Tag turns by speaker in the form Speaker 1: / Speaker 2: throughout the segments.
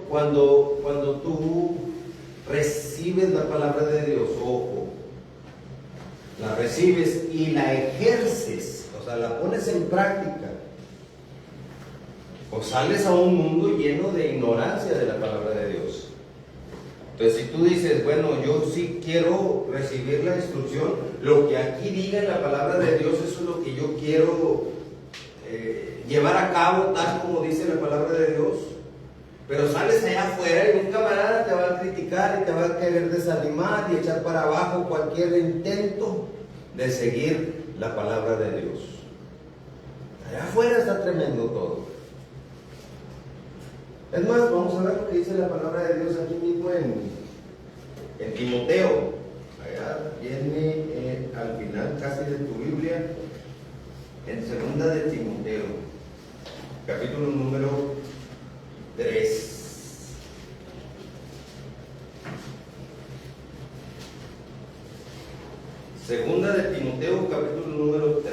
Speaker 1: cuando tú recibes la palabra de Dios, ojo, la recibes y la ejerces, o sea, la pones en práctica, o sales a un mundo lleno de ignorancia de la palabra de Dios. Entonces, si tú dices, bueno, yo sí quiero recibir la instrucción, lo que aquí diga en la palabra de Dios, eso es lo que yo quiero llevar a cabo, tal como dice la palabra de Dios. Pero sales allá afuera y un camarada te va a criticar y te va a querer desanimar y echar para abajo cualquier intento de seguir la palabra de Dios. Allá afuera está tremendo todo. Es más, vamos a ver lo que dice la palabra de Dios aquí mismo en Timoteo. Allá viene al final casi de tu Biblia, en segunda de Timoteo, capítulo número 3. Segunda de Timoteo, capítulo número 3.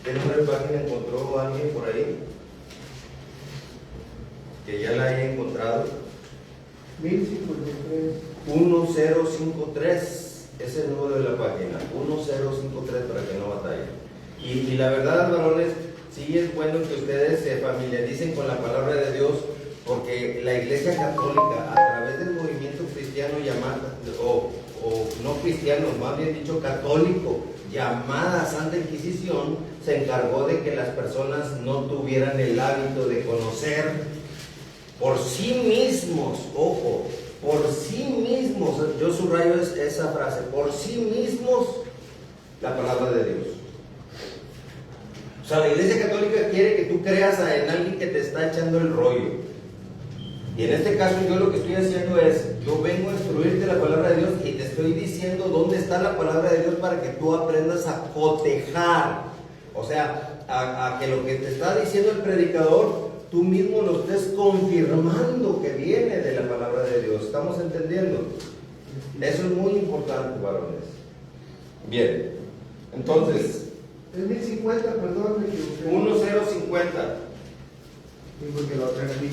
Speaker 1: ¿Qué número de página encontró alguien por ahí? Que ya la haya encontrado.
Speaker 2: 1053.
Speaker 1: 1053 es el número de la página. 1053 para que no batallen. Y la verdad, varones, sí es bueno que ustedes se familiaricen con la palabra de Dios, porque la Iglesia Católica, a través del movimiento cristiano llamado, o no cristiano, más bien dicho católico, llamada Santa Inquisición, se encargó de que las personas no tuvieran el hábito de conocer por sí mismos, ojo, por sí mismos, yo subrayo esa frase, por sí mismos la palabra de Dios. O sea, la Iglesia Católica quiere que tú creas en alguien que te está echando el rollo. Y en este caso yo lo que estoy haciendo es, yo vengo a instruirte la palabra de Dios y te estoy diciendo dónde está la palabra de Dios para que tú aprendas a cotejar. O sea, a que lo que te está diciendo el predicador, tú mismo lo estés confirmando que viene de la palabra de Dios. ¿Estamos entendiendo? Eso es muy importante, varones. Bien, entonces...
Speaker 2: Es 1050, perdón, me equivoqué.
Speaker 1: 1050.
Speaker 2: Sí, porque lo trae aquí.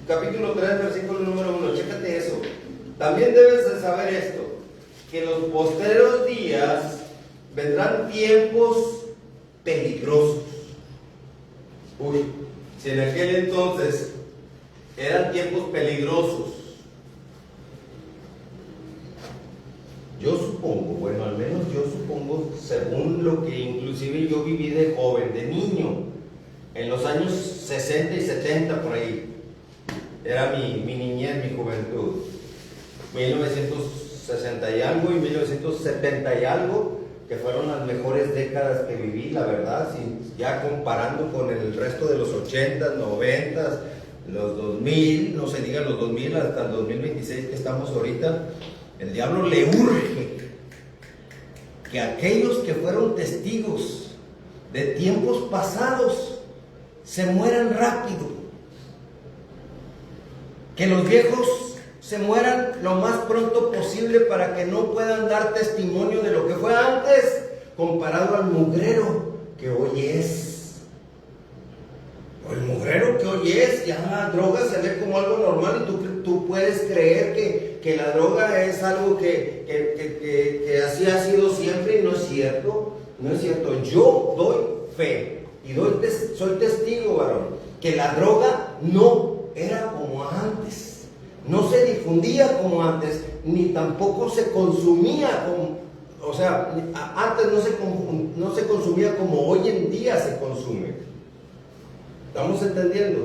Speaker 1: Capítulo 3, versículo número 1. Chécate eso. También debes de saber esto, que en los postreros días vendrán tiempos peligrosos. Uy, si en aquel entonces eran tiempos peligrosos, yo supongo, bueno, al menos yo supongo, según lo que inclusive yo viví de joven, de niño, en los años 60 y 70 por ahí, era mi niñez, mi juventud, 1960 y algo y 1970 y algo, que fueron las mejores décadas que viví, la verdad, ya comparando con el resto de los 80, 90, los 2000, no se diga los 2000 hasta el 2026 que estamos ahorita. El diablo le urge que aquellos que fueron testigos de tiempos pasados se mueran rápido, que los viejos se mueran lo más pronto posible para que no puedan dar testimonio de lo que fue antes comparado al mugrero que hoy es. El mugrero que hoy es, ya la droga se ve como algo normal y tú puedes creer que la droga es algo que así ha sido siempre, y no es cierto. No es cierto. Yo doy fe y soy testigo, varón, que la droga no era como antes, no se difundía como antes, ni tampoco se consumía como, o sea, antes no se consumía como hoy en día se consume. ¿Estamos entendiendo?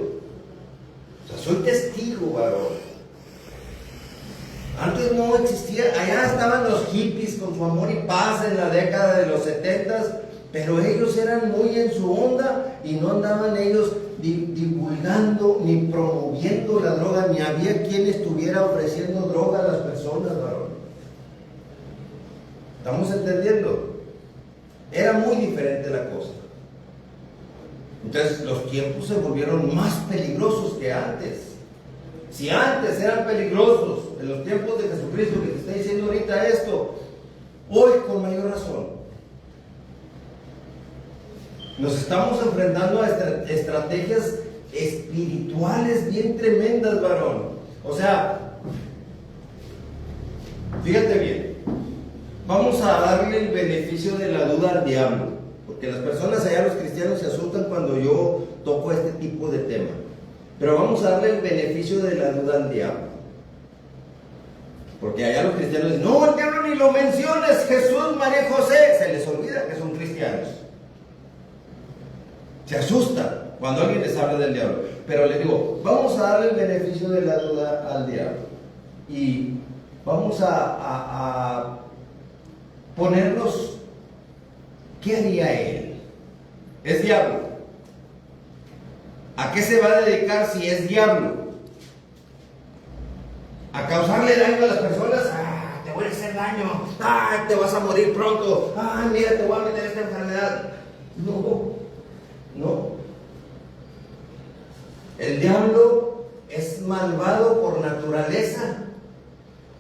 Speaker 1: O sea, soy testigo, varón. Antes no existía, allá estaban los hippies con su amor y paz en la década de los 70, pero ellos eran muy en su onda y no andaban ellos divulgando ni promoviendo la droga, ni había quien estuviera ofreciendo droga a las personas, varón. ¿Estamos entendiendo? Era muy diferente la cosa. Entonces los tiempos se volvieron más peligrosos que antes. Si antes eran peligrosos en los tiempos de Jesucristo, que te está diciendo ahorita esto, hoy con mayor razón. Nos estamos enfrentando a estrategias espirituales bien tremendas, varón. O sea, fíjate bien, vamos a darle el beneficio de la duda al diablo, porque las personas allá, los cristianos, se asustan cuando yo toco este tipo de tema. Pero vamos a darle el beneficio de la duda al diablo. Porque allá los cristianos dicen, no, el diablo ni lo menciones, Jesús, María y José. Se les olvida que son cristianos. Se asustan cuando alguien les habla del diablo. Pero les digo, vamos a darle el beneficio de la duda al diablo. Y vamos a ponernos, ¿qué haría él? Es diablo. ¿A qué se va a dedicar si es diablo? ¿A causarle daño a las personas? ¡Ah, te voy a hacer daño! ¡Ah, te vas a morir pronto! ¡Ah, mira, te voy a meter esta enfermedad! No. El diablo es malvado por naturaleza,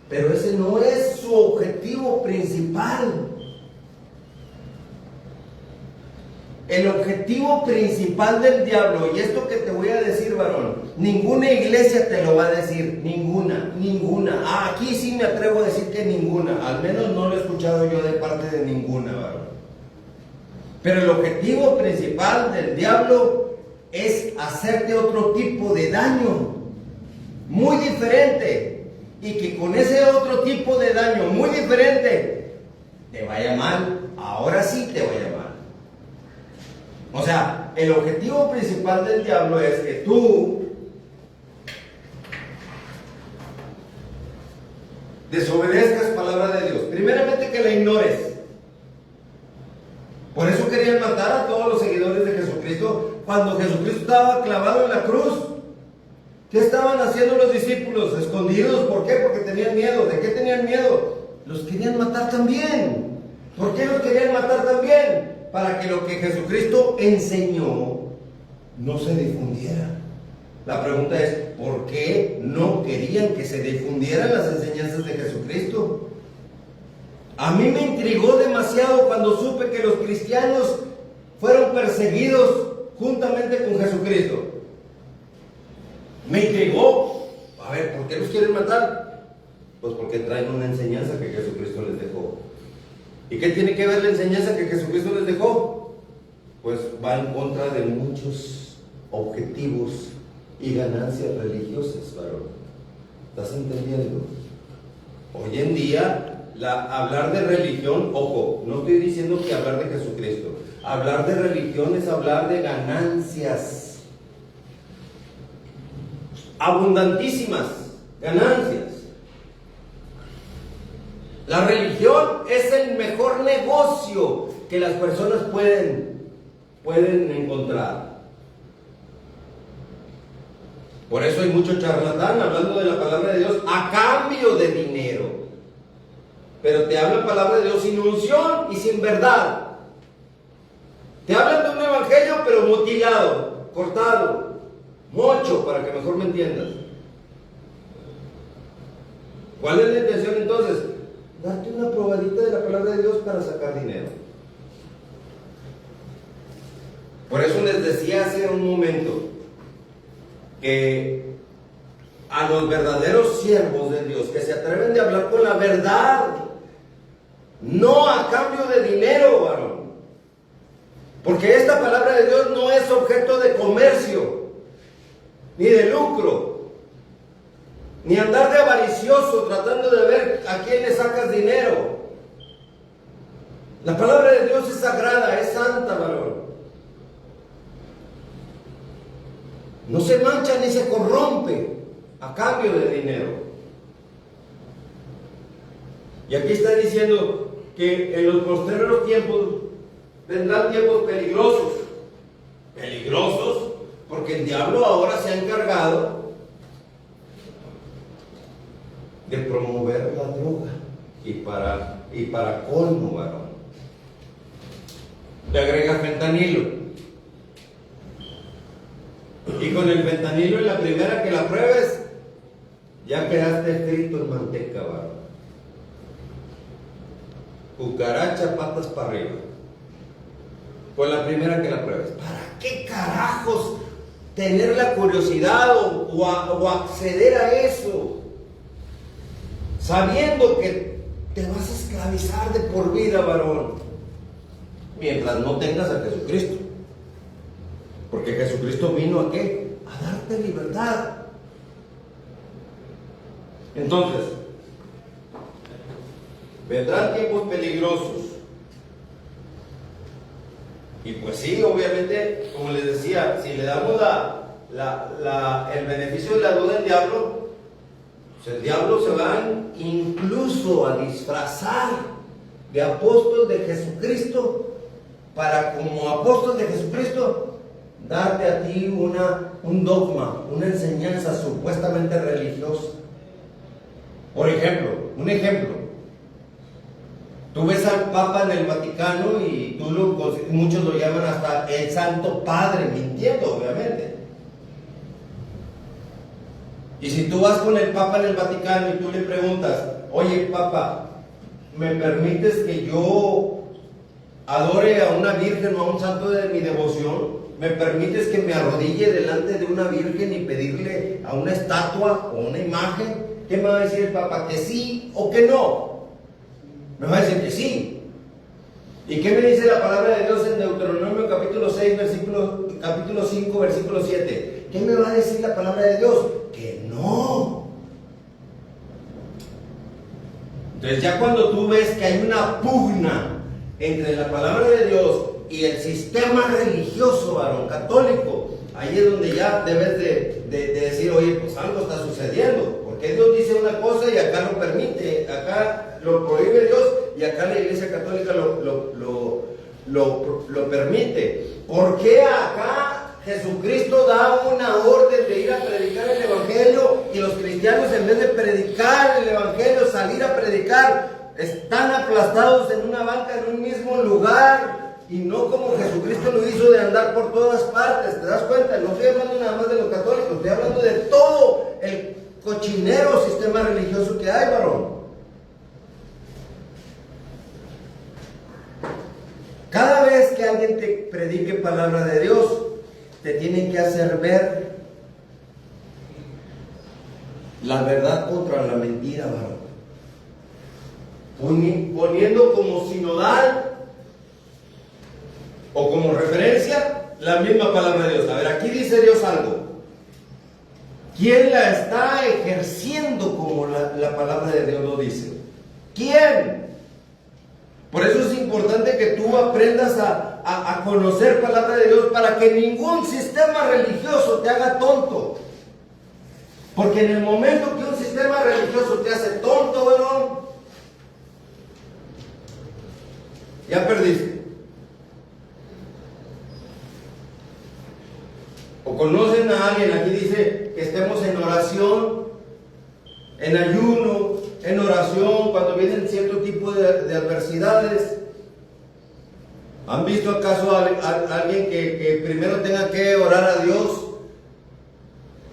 Speaker 1: pero ese no es su objetivo principal. El objetivo principal del diablo, y esto que te voy a decir, varón, ninguna iglesia te lo va a decir, ninguna. Aquí sí me atrevo a decir que ninguna, al menos no lo he escuchado yo de parte de ninguna, varón. Pero el objetivo principal del diablo es hacerte otro tipo de daño, muy diferente, y que con ese otro tipo de daño, muy diferente, te vaya mal, ahora sí te vaya mal. O sea, el objetivo principal del diablo es que tú desobedezcas palabra de Dios. Primeramente, que la ignores. Por eso querían matar a todos los seguidores de Jesucristo cuando Jesucristo estaba clavado en la cruz. ¿Qué estaban haciendo los discípulos? Escondidos. ¿Por qué? Porque tenían miedo. ¿De qué tenían miedo? Los querían matar también. ¿Por qué los querían matar también? Para que lo que Jesucristo enseñó no se difundiera. La pregunta es, ¿por qué no querían que se difundieran las enseñanzas de Jesucristo? A mí me intrigó demasiado cuando supe que los cristianos fueron perseguidos juntamente con Jesucristo. Me intrigó. A ver, ¿por qué los quieren matar? Pues porque traen una enseñanza que Jesucristo les dejó. ¿Y qué tiene que ver la enseñanza que Jesucristo les dejó? Pues va en contra de muchos objetivos y ganancias religiosas, varón. ¿Estás entendiendo? Hoy en día, hablar de religión, ojo, no estoy diciendo que hablar de Jesucristo. Hablar de religión es hablar de ganancias. Abundantísimas ganancias. La religión es el mejor negocio que las personas pueden encontrar. Por eso hay mucho charlatán hablando de la palabra de Dios a cambio de dinero. Pero te hablan palabra de Dios sin unción y sin verdad. Te hablan de un evangelio pero mutilado, cortado, mocho, para que mejor me entiendas. ¿Cuál es la intención entonces? Darte una probadita de la palabra de Dios para sacar dinero. Por eso les decía hace un momento que a los verdaderos siervos de Dios que se atreven de hablar con la verdad, no a cambio de dinero, varón. Porque esta palabra de Dios no es objeto de comercio, ni de lucro, ni andar de avaricioso tratando de ver a quién le sacas dinero. La palabra de Dios es sagrada, es santa, varón. No se mancha ni se corrompe a cambio de dinero. Y aquí está diciendo que en los postreros tiempos vendrán tiempos peligrosos. Peligrosos porque el diablo ahora se ha encargado de promover la droga y para colmo, varón, le agrega fentanilo, y con el fentanilo en la primera que la pruebes ya quedaste frito en manteca, varón. Cucaracha, patas para arriba. con la primera que la pruebes. ¿Para qué carajos tener la curiosidad o acceder a eso? Sabiendo que te vas a esclavizar de por vida, varón, mientras no tengas a Jesucristo. Porque Jesucristo vino ¿a qué? A darte libertad. Entonces, vendrán tiempos peligrosos. Y pues sí, obviamente, como les decía, si le damos el beneficio de la duda al diablo, pues el diablo se va incluso a disfrazar de apóstol de Jesucristo para, como apóstol de Jesucristo, darte a ti un dogma, una enseñanza supuestamente religiosa. Por ejemplo, un ejemplo. Tú ves al Papa en el Vaticano y muchos lo llaman hasta el Santo Padre, mintiendo, obviamente. Y si tú vas con el Papa en el Vaticano y tú le preguntas, oye Papa, ¿me permites que yo adore a una virgen o a un santo de mi devoción? ¿Me permites que me arrodille delante de una virgen y pedirle a una estatua o una imagen? ¿Qué me va a decir el Papa? ¿Que sí o que no? Me va a decir que sí. ¿Y qué me dice la palabra de Dios en Deuteronomio capítulo 6, capítulo 5, versículo 7? ¿Qué me va a decir la palabra de Dios? Que no. Entonces ya cuando tú ves que hay una pugna entre la palabra de Dios y el sistema religioso, varón católico, ahí es donde ya debes de decir, oye, pues algo está sucediendo. Porque Dios dice una cosa y acá lo permite, acá lo prohíbe Dios y acá la Iglesia Católica lo permite. ¿Por qué acá Jesucristo da una orden de ir a predicar el Evangelio y los cristianos, en vez de predicar el Evangelio, salir a predicar, están aplastados en una banca en un mismo lugar? Y no como Jesucristo lo hizo, de andar por todas partes. ¿Te das cuenta? No estoy hablando nada más de los católicos, estoy hablando de todo el cochinero sistema religioso que hay, varón. Cada vez que alguien te predique palabra de Dios, te tienen que hacer ver la verdad contra la mentira, varón. Poniendo como sinodal o como referencia la misma palabra de Dios. A ver, aquí dice Dios algo. ¿Quién la está ejerciendo como la palabra de Dios lo dice? ¿Quién? Por eso es importante que tú aprendas a conocer palabra de Dios, para que ningún sistema religioso te haga tonto. Porque en el momento que un sistema religioso te hace tonto, varón, ya perdiste. O conocen a alguien, aquí dice que estemos en oración, en ayuno, en oración, cuando vienen cierto tipo de adversidades. ¿Han visto acaso a alguien que primero tenga que orar a Dios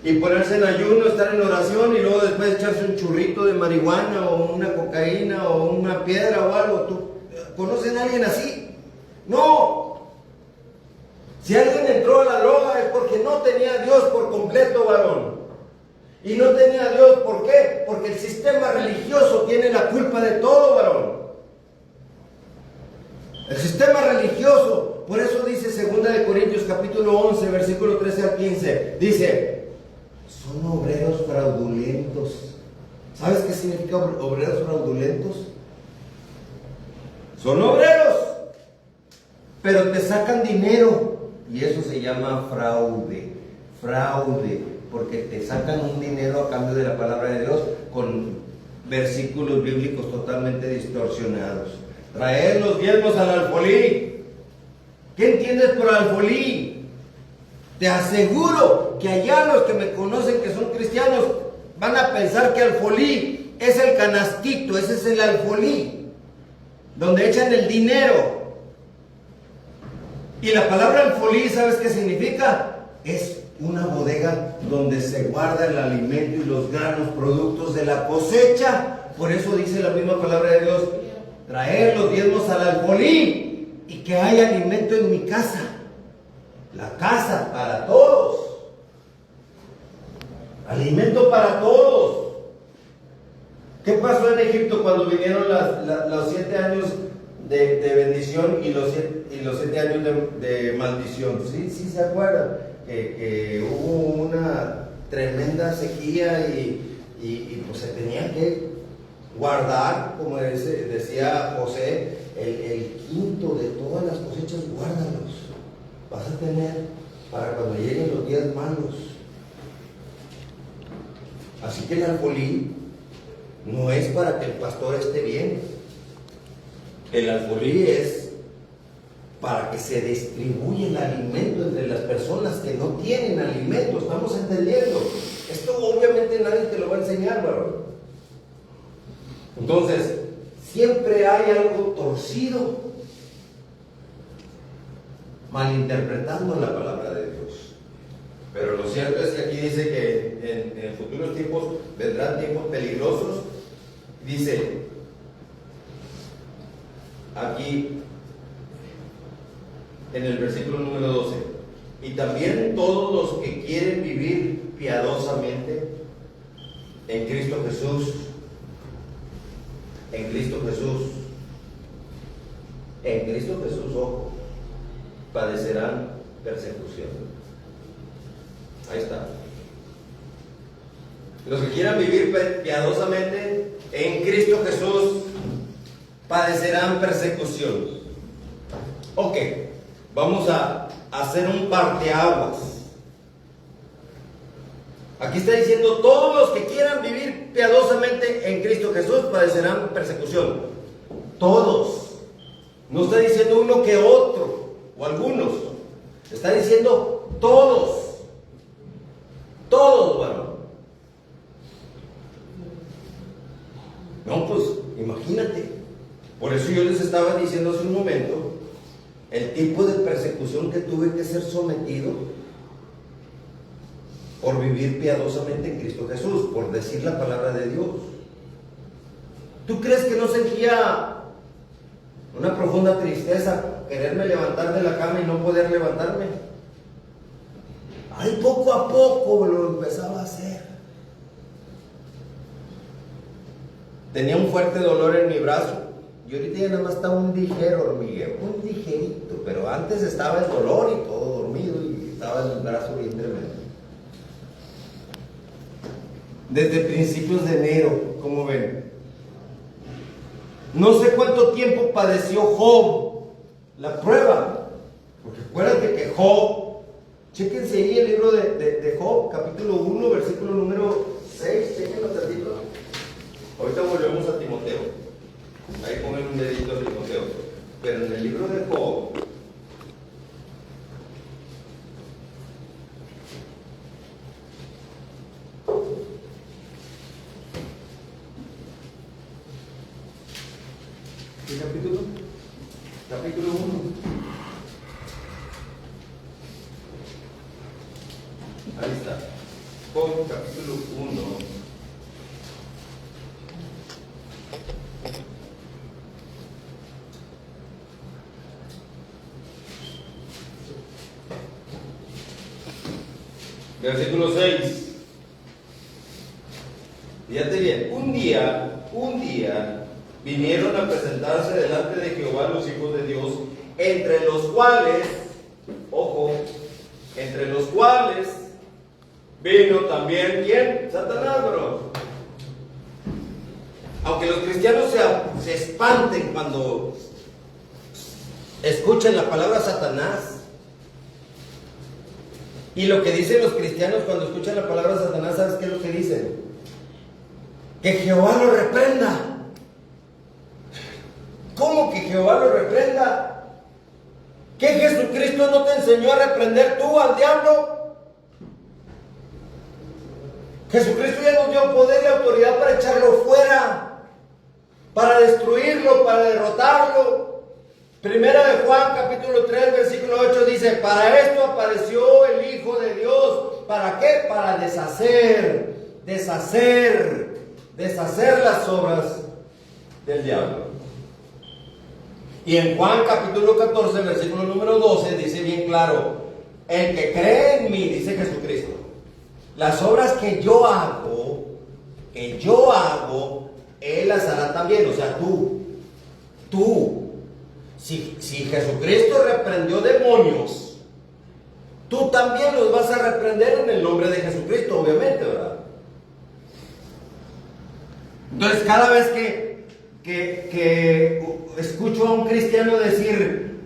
Speaker 1: y ponerse en ayuno, estar en oración y luego después echarse un churrito de marihuana o una cocaína o una piedra o algo? ¿Tú conocen a alguien así? No. Si alguien entró a la droga es porque no tenía a Dios por completo, varón. Y no tenía a Dios, ¿por qué? Porque el sistema religioso tiene la culpa de todo, varón. El sistema religioso, por eso dice 2 Corintios capítulo 11, versículo 13 al 15, dice, son obreros fraudulentos. ¿Sabes qué significa obreros fraudulentos? Son obreros, pero te sacan dinero. Y eso se llama fraude, porque te sacan un dinero a cambio de la palabra de Dios con versículos bíblicos totalmente distorsionados. Traer los diezmos al alfolí. ¿Qué entiendes por alfolí? Te aseguro que allá los que me conocen que son cristianos van a pensar que alfolí es el canastito, ese es el alfolí, donde echan el dinero. Y la palabra alfolí, ¿sabes qué significa? Es una bodega donde se guarda el alimento y los granos, productos de la cosecha. Por eso dice la misma palabra de Dios, traer los diezmos al alfolí y que haya alimento en mi casa. La casa para todos. Alimento para todos. ¿Qué pasó en Egipto cuando vinieron los 7 años de bendición y los 7 años de maldición? ¿Sí se acuerdan? Que hubo una tremenda sequía y pues se tenía que guardar, como decía José, el quinto de todas las cosechas, guárdalos. Vas a tener para cuando lleguen los días malos. Así que el alfolí no es para que el pastor esté bien. El alfolí es para que se distribuya el alimento entre las personas que no tienen alimento. ¿Estamos entendiendo? Esto obviamente nadie te lo va a enseñar, ¿verdad? Entonces, siempre hay algo torcido, malinterpretando la palabra de Dios. Pero lo cierto es que aquí dice que en futuros tiempos vendrán tiempos peligrosos. Dice aquí en el versículo número 12: y también todos los que quieren vivir piadosamente en Cristo Jesús, ojo, padecerán persecución. Ahí está. Los que quieran vivir piadosamente en Cristo Jesús padecerán persecución. Ok, vamos a hacer un parteaguas. Aquí está diciendo: todos los que quieran vivir piadosamente en Cristo Jesús padecerán persecución. Todos. No está diciendo uno que otro o algunos. Está diciendo todos. Todos, bueno. No, pues imagínate. Por eso yo les estaba diciendo hace un momento el tipo de persecución que tuve que ser sometido por vivir piadosamente en Cristo Jesús, por decir la palabra de Dios. ¿Tú crees que no sentía una profunda tristeza quererme levantar de la cama y no poder levantarme? Ay, poco a poco lo empezaba a hacer. Tenía un fuerte dolor en mi brazo y ahorita ya nada más está un ligero hormigueo, un ligerito, pero antes estaba el dolor y todo dormido y estaba el brazo bien tremendo. Desde principios de enero, como ven. No sé cuánto tiempo padeció Job la prueba, porque acuérdate que Job, chéquense ahí el libro de Job, capítulo 1, versículo número 6, chéquenlo tantito. Ahorita volvemos a Timoteo, ahí pongan un dedito a Timoteo, pero en el libro de Job,
Speaker 2: ¿Qué capítulo?
Speaker 1: capítulo 1. Ahí está. Job, capítulo 1. Versículo 6. Fíjate bien. Un día vinieron a presentarse delante de Jehová los hijos de Dios, entre los cuales, ojo, entre los cuales vino también, ¿quién? Satanás, bro. Aunque los cristianos se espanten cuando escuchan la palabra Satanás, y lo que dicen los cristianos cuando escuchan la palabra Satanás, ¿sabes qué es lo que dicen? Que Jehová lo reprenda. ¿Cómo que Jehová lo reprenda? ¿Que Jesucristo no te enseñó a reprender tú al diablo? Jesucristo ya nos dio poder y autoridad para echarlo fuera, para destruirlo, para derrotarlo. Primera de Juan, capítulo 3, versículo 8 dice: para esto apareció el Hijo de Dios. ¿Para qué? Para deshacer las obras del diablo. Y en Juan capítulo 14, versículo número 12, dice bien claro, el que cree en mí, dice Jesucristo, las obras que yo hago, Él las hará también. O sea, tú, si Jesucristo reprendió demonios, tú también los vas a reprender en el nombre de Jesucristo, obviamente, ¿verdad? Entonces, cada vez que escucho a un cristiano decir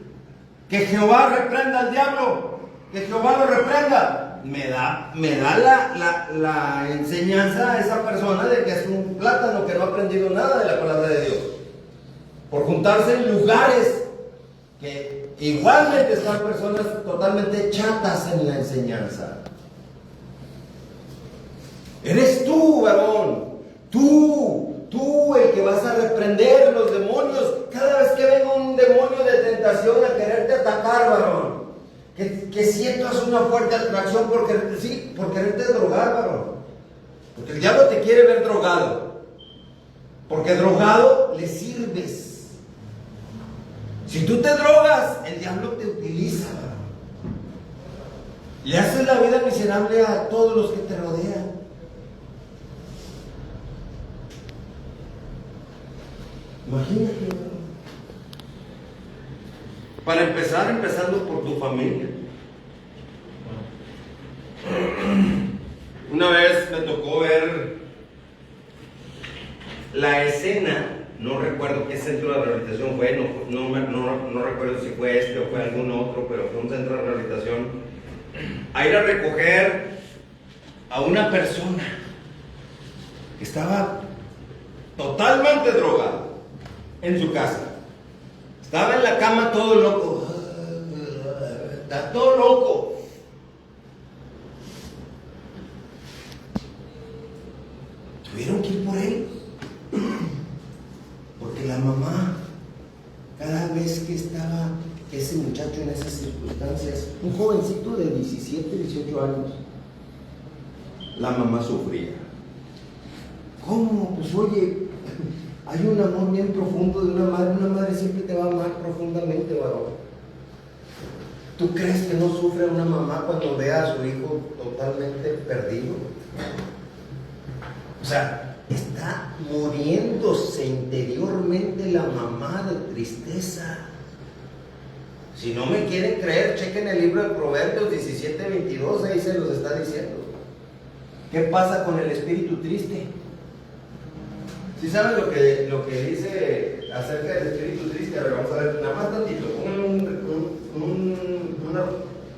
Speaker 1: que Jehová reprenda al diablo, que Jehová lo reprenda, me da la enseñanza a esa persona de que es un plátano que no ha aprendido nada de la palabra de Dios, por juntarse en lugares que igualmente están personas totalmente chatas en la enseñanza. Eres tú, varón, tú el que vas a reprender los demonios cada vez que venga un demonio de tentación a quererte atacar, varón. Que sientas una fuerte atracción por quererte drogar, varón. Porque el diablo te quiere ver drogado. Porque drogado le sirves. Si tú te drogas, el diablo te utiliza, varón. Le haces la vida miserable a todos los que te rodean. Imagínate, varón. Para empezar, empezando por tu familia. Una vez me tocó ver la escena, no recuerdo qué centro de rehabilitación fue, no recuerdo si fue este o fue algún otro, pero fue un centro de rehabilitación, a ir a recoger a una persona que estaba totalmente drogada en su casa. Estaba en la cama todo loco. Está todo loco. Tuvieron que ir por él. Porque la mamá, cada vez que estaba ese muchacho en esas circunstancias, un jovencito de 17, 18 años, la mamá sufría. ¿Cómo? Pues oye, hay un amor bien profundo de una madre siempre te va a amar profundamente, varón. ¿Tú crees que no sufre una mamá cuando ve a su hijo totalmente perdido? O sea, está muriéndose interiormente la mamá de tristeza. Si no me quieren creer, chequen el libro de Proverbios 17:22, ahí se los está diciendo. ¿Qué pasa con el espíritu triste? ¿Sí saben lo que dice acerca del espíritu triste? A ver, vamos a ver, nada más tantito, pónganle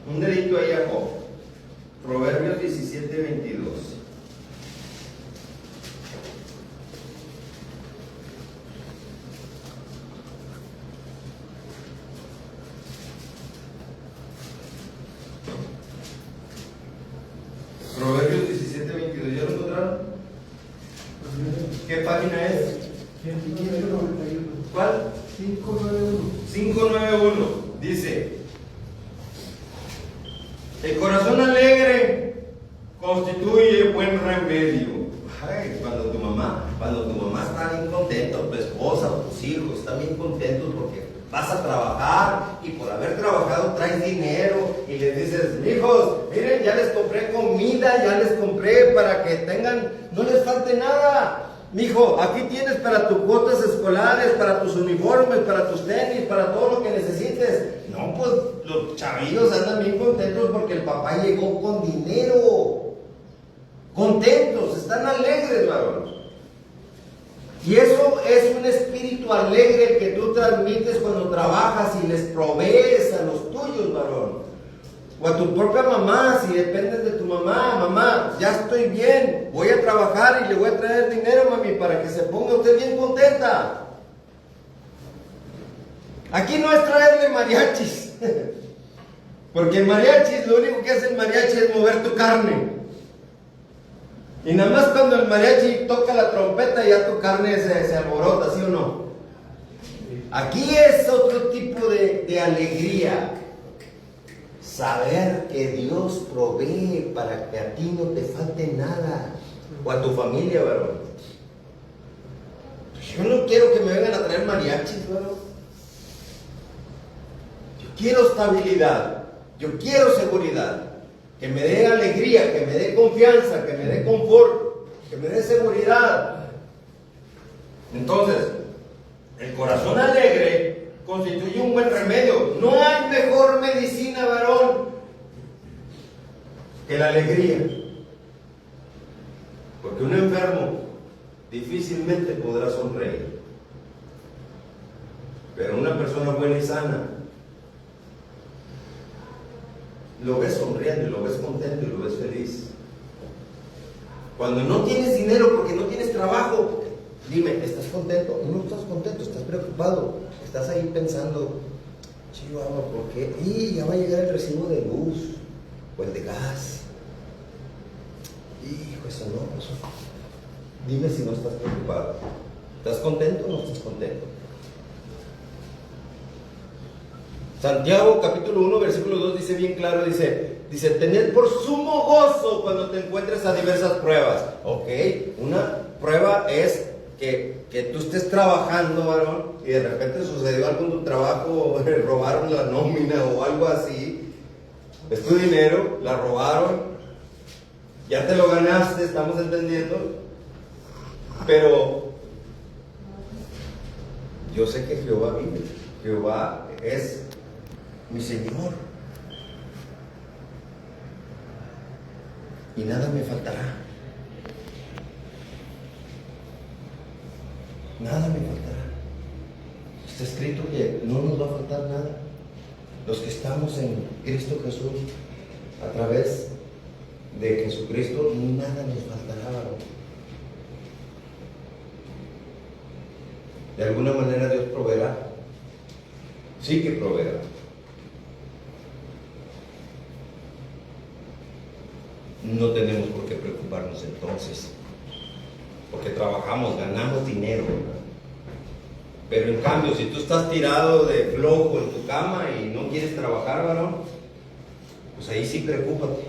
Speaker 1: un dedito ahí a Job. Proverbios 17:22. Proverbios 17:22, ¿ya lo encontraron? ¿Qué página es?
Speaker 2: 591.
Speaker 1: ¿Cuál?
Speaker 2: 591.
Speaker 1: 591. Dice: el corazón alegre constituye buen remedio. Ay, cuando tu mamá está bien contenta, tu esposa o tus hijos están bien contentos porque vas a trabajar y por haber trabajado traes dinero y les dices: hijos, miren, ya les compré comida, ya les compré para que tengan, no les falte nada. Mijo, aquí tienes para tus cuotas escolares, para tus uniformes, para tus tenis, para todo lo que necesites. No, pues los chavillos andan bien contentos porque el papá llegó con dinero. Contentos, están alegres, varón. Y eso es un espíritu alegre que tú transmites cuando trabajas y les provees a los tuyos, varón. O a tu propia mamá, si dependes de tu mamá. Mamá, ya estoy bien, voy a trabajar y le voy a traer dinero, mami, para que se ponga usted bien contenta. Aquí no es traerle mariachis, porque el mariachi, lo único que hace el mariachi es mover tu carne. Y nada más cuando el mariachi toca la trompeta ya tu carne se alborota, ¿sí o no? Aquí es otro tipo de alegría. Saber que Dios provee para que a ti no te falte nada, o a tu familia, varón. Yo no quiero que me vengan a traer mariachis, varón. quiero estabilidad, yo quiero seguridad, que me dé alegría, que me dé confianza, que me dé confort, que me dé seguridad. Entonces, el corazón alegre constituye un buen remedio. No hay mejor medicina, varón, que la alegría. Porque un enfermo difícilmente podrá sonreír. Pero una persona buena y sana, lo ves sonriendo, lo ves contento y lo ves feliz. Cuando no tienes dinero porque no tienes trabajo, dime, ¿estás contento? No estás contento, estás preocupado. Estás ahí pensando, chihuahua, ¿por qué? Y ya va a llegar el recibo de luz o el de gas. Hijo, eso no, eso. Dime si no estás preocupado. ¿Estás contento o no estás contento? Santiago capítulo 1 versículo 2 dice bien claro, dice, tened por sumo gozo cuando te encuentres a diversas pruebas. Ok, una prueba es que tú estés trabajando, varón, y de repente sucedió algo en tu trabajo, robaron la nómina o algo así, es tu dinero, la robaron, ya te lo ganaste, estamos entendiendo, pero yo sé que Jehová vive, Jehová es mi Señor, y nada me faltará. Nada me faltará. Está escrito que no nos va a faltar nada. Los que estamos en Cristo Jesús, a través de Jesucristo, nada nos faltará, varón. De alguna manera Dios proveerá. Sí que proveerá. No tenemos por qué preocuparnos entonces, porque trabajamos, ganamos dinero, ¿verdad? Pero en cambio, si tú estás tirado de flojo en tu cama y no quieres trabajar, varón, pues ahí sí preocúpate,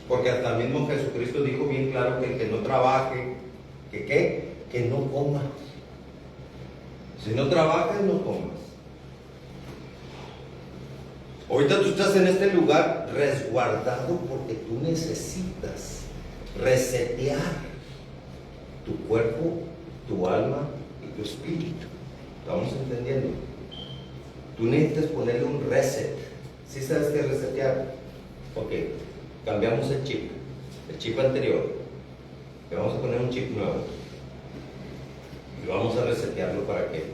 Speaker 1: porque hasta el mismo Jesucristo dijo bien claro que el que no trabaje, que no coma. Si no trabajas, no comas. Ahorita tú estás en este lugar resguardado porque tú necesitas resetear tu cuerpo, tu alma y tu espíritu. ¿Estamos entendiendo? Tú necesitas ponerle un reset. ¿Sí sabes qué es resetear? Ok, cambiamos el chip anterior. Le vamos a poner un chip nuevo. Y vamos a resetearlo para que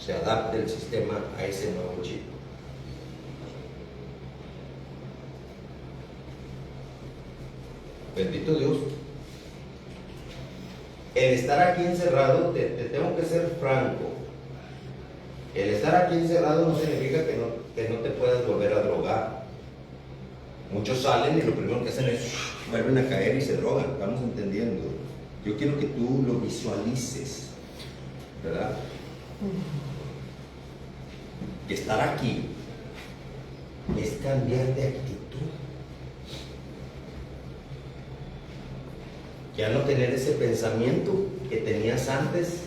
Speaker 1: se adapte el sistema a ese nuevo chip. Bendito Dios. El estar aquí encerrado, te tengo que ser franco. El estar aquí encerrado no significa que no te puedas volver a drogar. Muchos salen y lo primero que hacen es vuelven a caer y se drogan. Estamos entendiendo. Yo quiero que tú lo visualices, ¿verdad? Que estar aquí es cambiar de actitud. Ya no tener ese pensamiento que tenías antes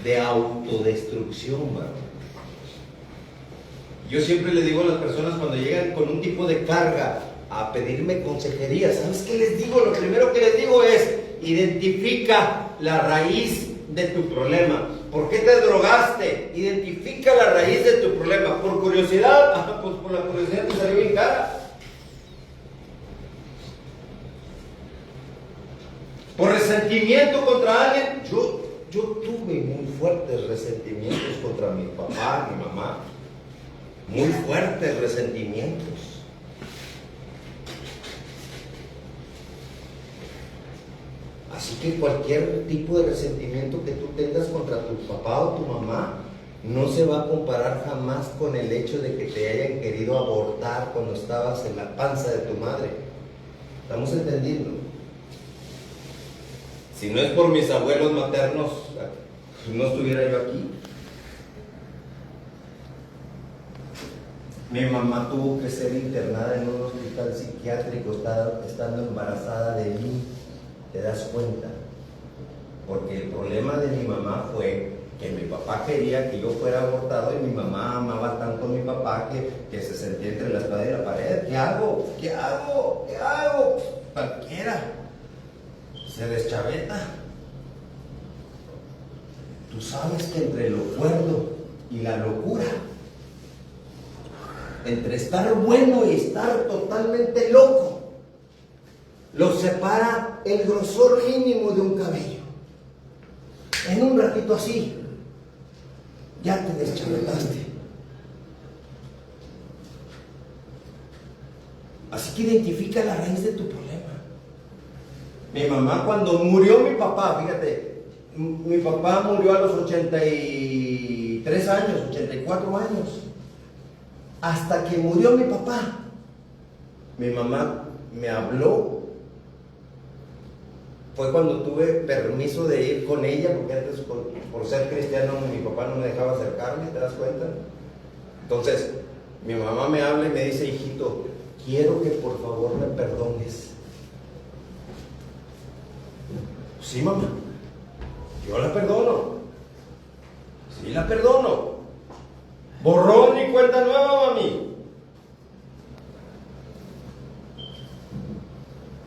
Speaker 1: de autodestrucción, ¿verdad? Yo siempre le digo a las personas cuando llegan con un tipo de carga a pedirme consejería, ¿sabes qué les digo? Lo primero que les digo es, identifica la raíz de tu problema. ¿Por qué te drogaste? Identifica la raíz de tu problema. ¿Por curiosidad? Pues por la curiosidad te salió bien cara. ¿Por resentimiento contra alguien? Yo tuve muy fuertes resentimientos contra mi papá, mi mamá. Muy fuertes resentimientos. Así que cualquier tipo de resentimiento que tú tengas contra tu papá o tu mamá no se va a comparar jamás con el hecho de que te hayan querido abortar cuando estabas en la panza de tu madre. ¿Estamos entendiendo? Si no es por mis abuelos maternos, no estuviera yo aquí. Mi mamá tuvo que ser internada en un hospital psiquiátrico estando embarazada de mí. ¿Te das cuenta? Porque el problema de mi mamá fue que mi papá quería que yo fuera abortado y mi mamá amaba tanto a mi papá que se sentía entre la espada y la pared. ¿Qué hago? ¿Qué hago? ¿Qué hago? Cualquiera se deschaveta. Tú sabes que entre lo cuerdo y la locura, entre estar bueno y estar totalmente loco, los separa el grosor mínimo de un cabello. En un ratito así, ya te deschavetaste. Así que identifica la raíz de tu problema. Mi mamá, cuando murió mi papá, fíjate, mi papá murió a los 83 años, 84 años. Hasta que murió mi papá, mi mamá me habló. Fue cuando tuve permiso de ir con ella, porque antes por ser cristiano mi papá no me dejaba acercarme, ¿te das cuenta? Entonces, mi mamá me habla y me dice: hijito, quiero que por favor me perdones. Sí, mamá, yo la perdono. Sí, la perdono. Borrón y cuenta nueva, mami.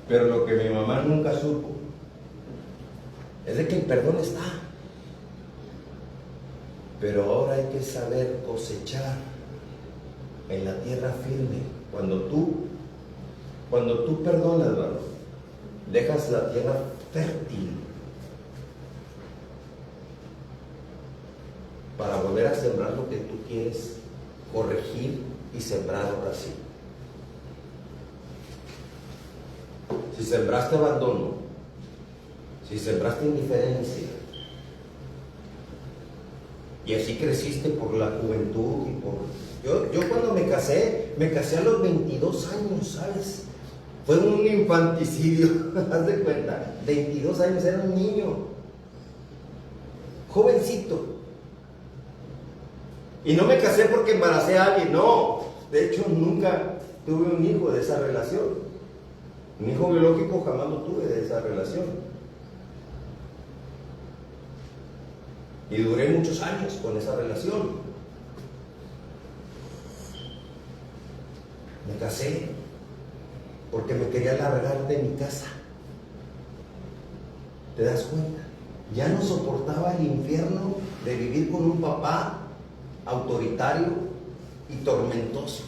Speaker 1: Pero lo que mi mamá nunca supo es de que el perdón está. Pero ahora hay que saber cosechar en la tierra firme. Cuando tú perdonas, hermano, dejas la tierra fértil para volver a sembrar lo que tú quieres corregir y sembrar ahora sí. Si sembraste abandono, si sembraste indiferencia, y así creciste por la juventud y por... Yo cuando me casé a los 22 años, ¿sabes? Fue un infanticidio, haz de cuenta, 22 años, era un niño, jovencito. Y no me casé porque embaracé a alguien, no. De hecho, nunca tuve un hijo de esa relación. Un hijo biológico jamás lo tuve de esa relación. Y duré muchos años con esa relación. Me casé porque me quería largar de mi casa. ¿Te das cuenta? Ya no soportaba el infierno de vivir con un papá autoritario y tormentoso.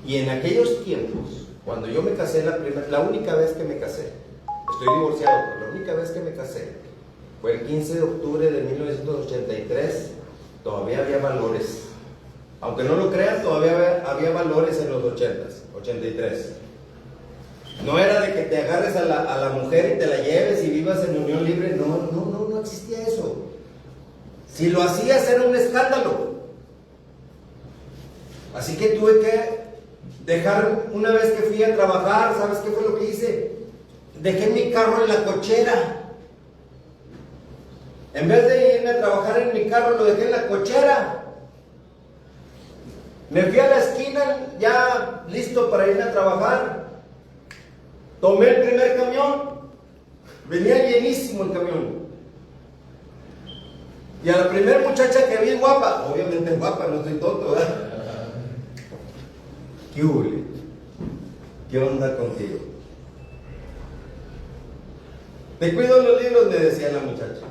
Speaker 1: Y en aquellos tiempos, cuando yo me casé, la única vez que me casé, estoy divorciado, pero la única vez que me casé fue el 15 de octubre de 1983. Todavía había valores. Aunque no lo crean, todavía había valores en los 80s, 83. No era de que te agarres a la mujer y te la lleves y vivas en unión libre. No existía eso. Si lo hacías era un escándalo. Así que tuve que dejar, una vez que fui a trabajar, ¿sabes qué fue lo que hice? Dejé mi carro en la cochera. En vez de irme a trabajar en mi carro, lo dejé en la cochera. Me fui a la esquina, ya listo para irme a trabajar. Tomé el primer camión. Venía llenísimo el camión. Y a la primera muchacha que vi guapa, obviamente guapa, no estoy tonto, ¿verdad? ¿Qué hule? ¿Qué onda contigo? Te cuido los libros, me decía la muchacha.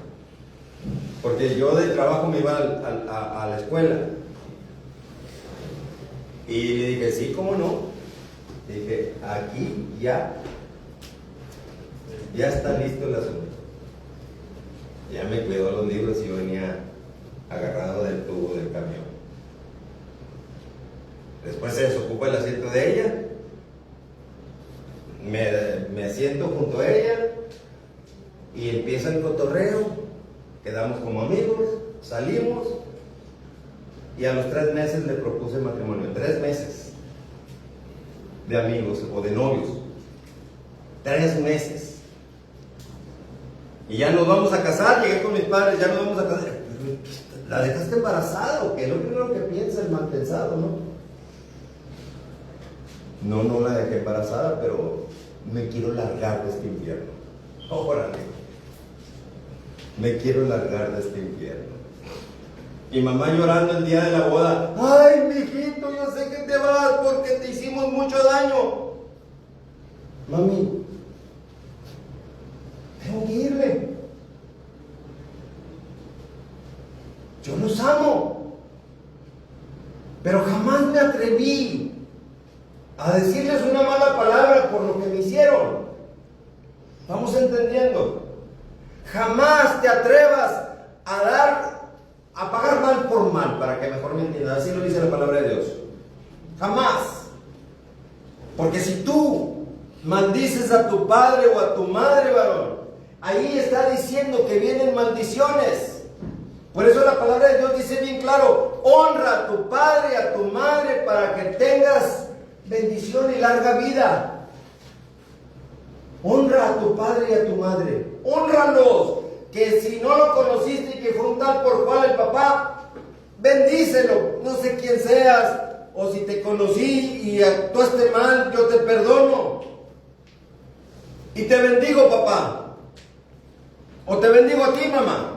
Speaker 1: Porque yo del trabajo me iba a la escuela. Y le dije, sí, ¿cómo no? Dije, aquí ya está listo el asunto. Ya me cuidó los libros y yo venía agarrado del tubo del camión. Después se desocupa el asiento de ella. Me siento junto a ella y empieza el cotorreo. Quedamos como amigos, salimos y a los 3 meses le propuse matrimonio. 3 meses de amigos o de novios. 3 meses. Y ya nos vamos a casar, llegué con mis padres, ya nos vamos a casar. ¿La dejaste embarazada o qué? Lo primero que piensa el mal pensado, ¿no? No la dejé embarazada, pero me quiero largar de este infierno. Órale. Me quiero largar de este infierno. Mi mamá llorando el día de la boda. Ay, mijito, yo sé que te vas porque te hicimos mucho daño. Mami, tengo que irme. Yo los amo. Pero jamás me atreví a decirles una mala palabra por lo que me hicieron. ¿Vamos entendiendo? Jamás te atrevas a pagar mal por mal, para que mejor me entiendas. Así lo dice la palabra de Dios. Jamás. Porque si tú maldices a tu padre o a tu madre, varón, ahí está diciendo que vienen maldiciones. Por eso la palabra de Dios dice bien claro: honra a tu padre y a tu madre para que tengas bendición y larga vida. Honra a tu padre y a tu madre. Hónralos. Que si no lo conociste y que fue un tal por cual el papá, bendícelo. No sé quién seas, o si te conocí y actuaste mal, yo te perdono. Y te bendigo, papá. O te bendigo a ti, mamá.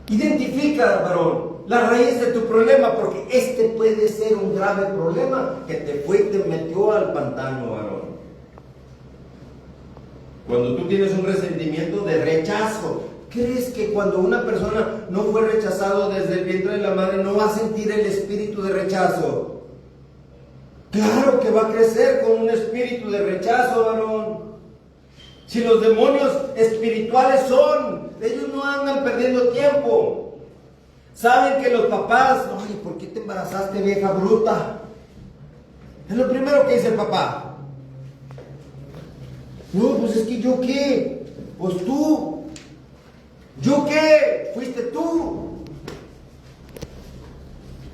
Speaker 1: Identifica, varón, la raíz de tu problema, porque este puede ser un grave problema que te fue y te metió al pantano, varón. Cuando tú tienes un resentimiento de rechazo, ¿crees que cuando una persona no fue rechazado desde el vientre de la madre no va a sentir el espíritu de rechazo? Claro que va a crecer con un espíritu de rechazo, varón. Si los demonios espirituales ellos no andan perdiendo tiempo. Saben que los papás, ay, ¿por qué te embarazaste, vieja bruta? Es lo primero que dice el papá. No, pues es que ¿yo qué? Pues tú. ¿Yo qué? Fuiste tú.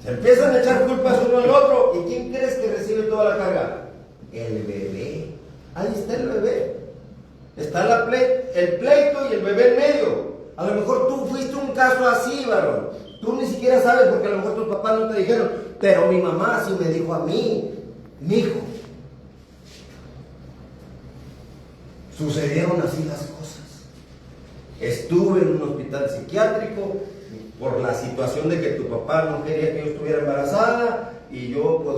Speaker 1: Se empiezan a echar culpas uno al otro. ¿Y quién crees que recibe toda la carga? El bebé. Ahí está el bebé. Está el pleito y el bebé en medio. A lo mejor tú fuiste un caso así, varón. Tú ni siquiera sabes porque a lo mejor tus papás no te dijeron. Pero mi mamá sí me dijo a mí: mi hijo, sucedieron así las cosas. Estuve en un hospital psiquiátrico por la situación de que tu papá no quería que yo estuviera embarazada y yo pues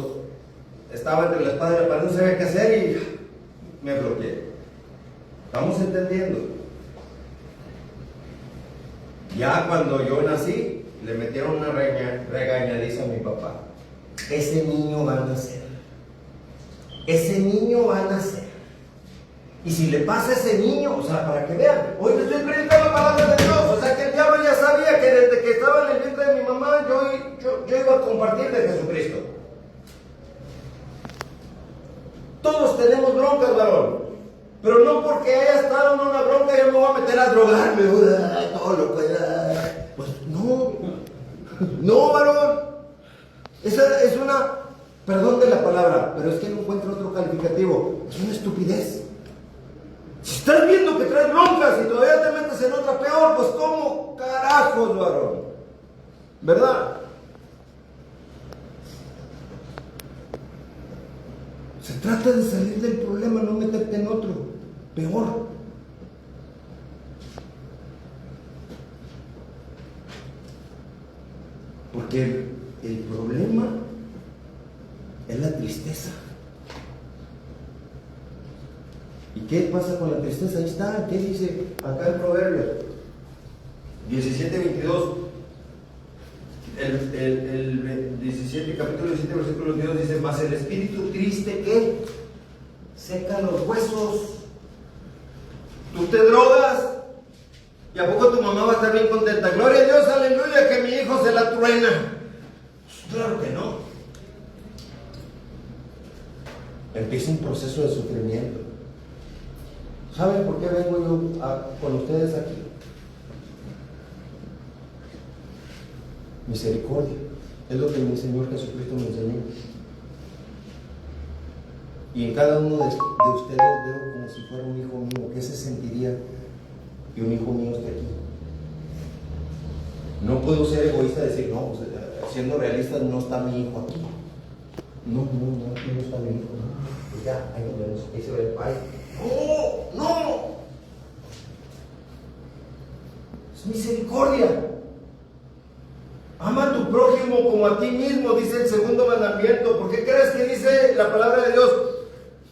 Speaker 1: estaba entre la espada y la pared, no sabía qué hacer y me bloqueé. ¿Estamos entendiendo? Ya cuando yo nací, le metieron una regañadiza a mi papá. Ese niño va a nacer. Ese niño va a nacer. Y si le pasa a ese niño, o sea, para que vean, hoy te estoy predicando la palabra de Dios, o sea que el diablo ya sabía que desde que estaba en el vientre de mi mamá, yo iba a compartir de Jesucristo. Todos tenemos broncas, varón. Pero no porque haya estado en una bronca yo me voy a meter a drogarme, todo loco, pues no. No, varón. Esa es una, perdón de la palabra, pero es que no encuentro otro calificativo. Es una estupidez. Si estás viendo que traes broncas y todavía te metes en otra peor, pues ¿cómo carajos, varón? ¿Verdad? Se trata de salir del problema, no meterte en otro, peor. Porque el problema es la tristeza. ¿Y qué pasa con la tristeza? Ahí está, ¿qué dice acá en Proverbios? 17:22. El 17, capítulo 17, versículo 22 dice: mas el espíritu triste, ¿qué? Seca los huesos. Tú te drogas y a poco tu mamá va a estar bien contenta. Gloria a Dios, aleluya, que mi hijo se la truena. Claro que no. Empieza un proceso de sufrimiento. ¿Saben por qué vengo yo con ustedes aquí? Misericordia. Es lo que mi Señor Jesucristo me enseñó. Y en cada uno de ustedes veo como si fuera un hijo mío. ¿Qué se sentiría que un hijo mío esté aquí? No puedo ser egoísta y decir, no, pues, siendo realista, no está mi hijo aquí. No, aquí no está mi hijo. Pues ya, ahí nos vemos. Ahí se ve el Pai. No. Es misericordia. Ama a tu prójimo como a ti mismo, dice el segundo mandamiento. ¿Por qué crees que dice la palabra de Dios?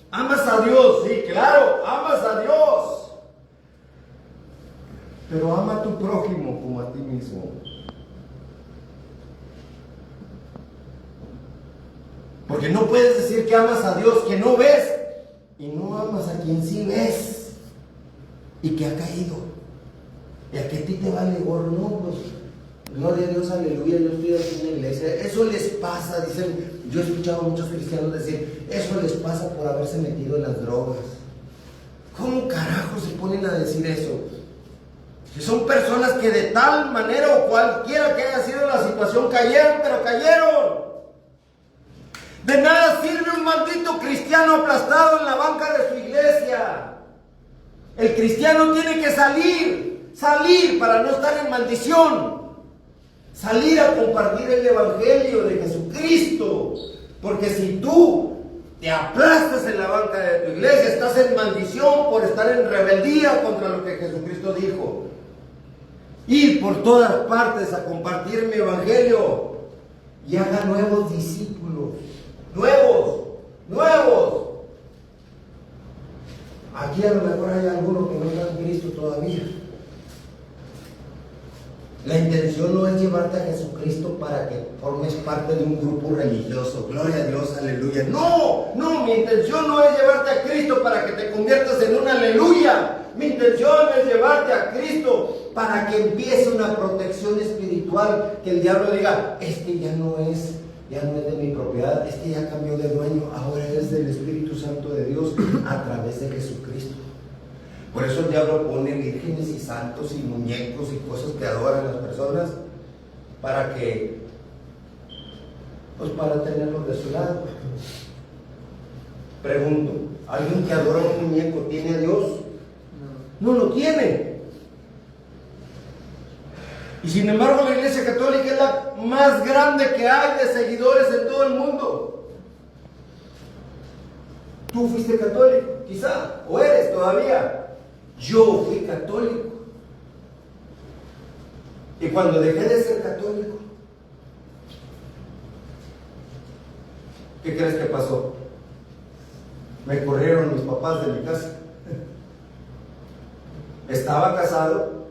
Speaker 1: Amas a Dios, sí, claro, amas a Dios. Pero ama a tu prójimo como a ti mismo. Porque no puedes decir que amas a Dios que no ves y no amas a quien sí ves y que ha caído. Y a que a ti te vale gorro, no, pues gloria a Dios, aleluya, yo estoy aquí en la iglesia. Eso les pasa, dicen, yo he escuchado a muchos cristianos decir, eso les pasa por haberse metido en las drogas. ¿Cómo carajo se ponen a decir eso? Si son personas que de tal manera o cualquiera que haya sido la situación cayeron, pero cayeron. De nada sirve un maldito cristiano aplastado en la banca de su iglesia. El cristiano tiene que salir para no estar en maldición. Salir a compartir el evangelio de Jesucristo. Porque si tú te aplastas en la banca de tu iglesia, estás en maldición por estar en rebeldía contra lo que Jesucristo dijo. Ir por todas partes a compartir mi evangelio y haga nuevos discípulos. Nuevos. Aquí a lo mejor hay alguno que no está en Cristo todavía. La intención no es llevarte a Jesucristo para que formes parte de un grupo religioso. Gloria a Dios, aleluya. No, mi intención no es llevarte a Cristo para que te conviertas en un aleluya. Mi intención es llevarte a Cristo para que empiece una protección espiritual. Que el diablo diga, este ya no es de mi propiedad, este ya cambió de dueño, ahora es del Espíritu Santo de Dios a través de Jesucristo. Por eso el diablo pone vírgenes y santos y muñecos y cosas que adoran las personas para que, pues para tenerlos de su lado. Pregunto, ¿alguien que adora un muñeco tiene a Dios? No lo tiene. Y sin embargo la Iglesia Católica es la más grande que hay de seguidores en todo el mundo. Tú fuiste católico, quizá, o eres todavía. Yo fui católico. Y cuando dejé de ser católico, ¿qué crees que pasó? Me corrieron mis papás de mi casa. Estaba casado.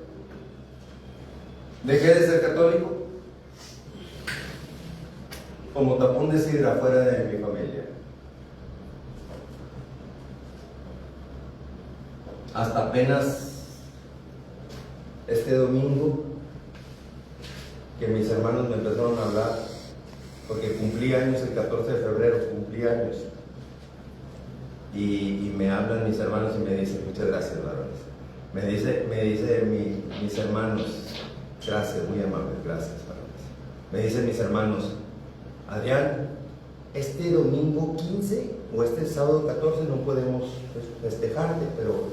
Speaker 1: Dejé de ser católico como tapón de sidra fuera de mi familia. Hasta apenas este domingo que mis hermanos me empezaron a hablar, porque cumplí años el 14 de febrero, cumplí años. Y me hablan mis hermanos y me dicen, muchas gracias, varones. Me dice mis hermanos, gracias, muy amables, gracias, varones. Me dicen mis hermanos, Adrián, este domingo 15 o este sábado 14 no podemos festejarte, pero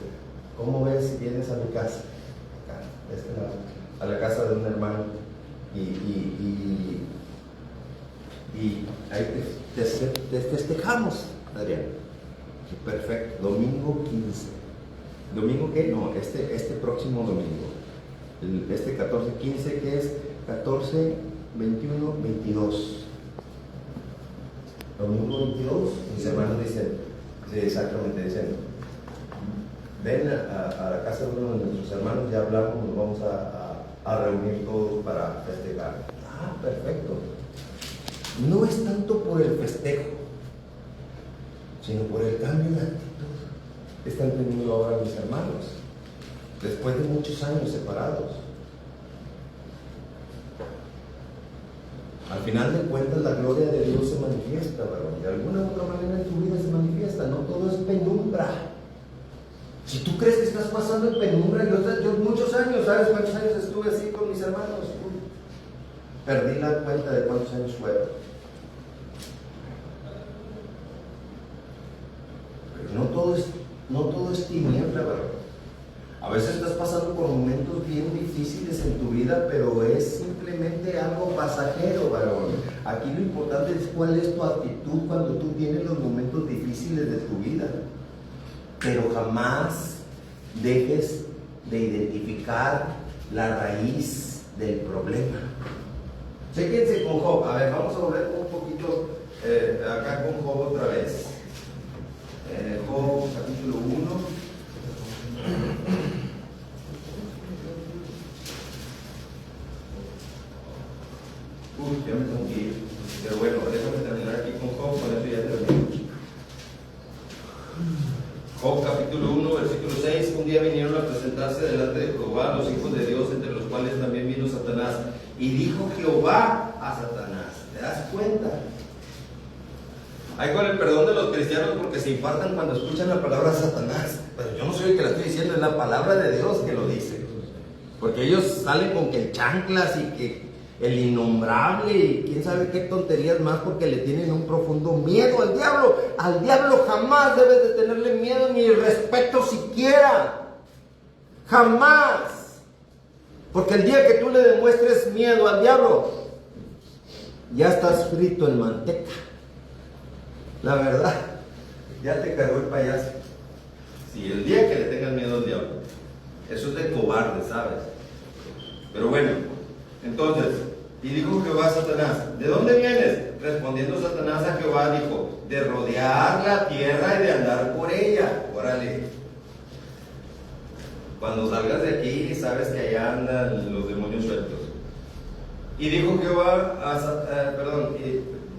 Speaker 1: ¿cómo ves si vienes a mi casa? Acá, a la casa de un hermano y ahí te festejamos, Adrián. Perfecto, domingo 15. ¿Domingo qué? No, este próximo domingo. Este 14, 15, que es 14, 21, 22. Domingo 22, mis hermanos dicen, sí, exactamente, dicen, ven a la casa de uno de nuestros hermanos, ya hablamos, nos vamos a reunir todos para festejar. Ah, perfecto. No es tanto por el festejo, sino por el cambio de actitud que están teniendo ahora mis hermanos, después de muchos años separados. Al final de cuentas, la gloria de Dios se manifiesta, varón. De alguna u otra manera en tu vida se manifiesta, no todo es penumbra. Si tú crees que estás pasando en penumbra, yo muchos años, ¿sabes cuántos años estuve así con mis hermanos? Perdí la cuenta de cuántos años fueron. Pero no todo es tiniebla, varón. A veces estás pasando por momentos bien difíciles en tu vida, pero es simplemente algo pasajero, varón. Aquí lo importante es cuál es tu actitud cuando tú tienes los momentos difíciles de tu vida. pero jamás dejes de identificar la raíz del problema. Chéquense con Job. A ver, vamos a volver un poquito acá con Job otra vez. Job capítulo 1. Ya me tengo que ir. Pero bueno, déjame terminar aquí con Job, con eso ya termino. Job capítulo 1, versículo 6. Un día vinieron a presentarse delante de Jehová los hijos de Dios, entre los cuales también vino Satanás. Y dijo Jehová a Satanás. ¿Te das cuenta? Hay con el perdón de los cristianos porque se infartan cuando escuchan la palabra Satanás. Pero yo no soy el que la estoy diciendo, es la palabra de Dios que lo dice. Porque ellos salen con que el chanclas y que el innombrable y quién sabe qué tonterías más, porque le tienen un profundo miedo al diablo. Al diablo jamás debes de tenerle miedo ni respeto siquiera. Jamás. Porque el día que tú le demuestres miedo al diablo, ya estás frito en manteca. La verdad, ya te cargó el payaso. Si el día que le tengas miedo al diablo, eso es de cobarde, ¿sabes? Pero bueno, entonces, y dijo Jehová a Satanás, ¿de dónde vienes? Respondiendo Satanás a Jehová, dijo, de rodear la tierra y de andar por ella. Órale. Cuando salgas de aquí, sabes que allá andan los demonios sueltos. Y dijo Jehová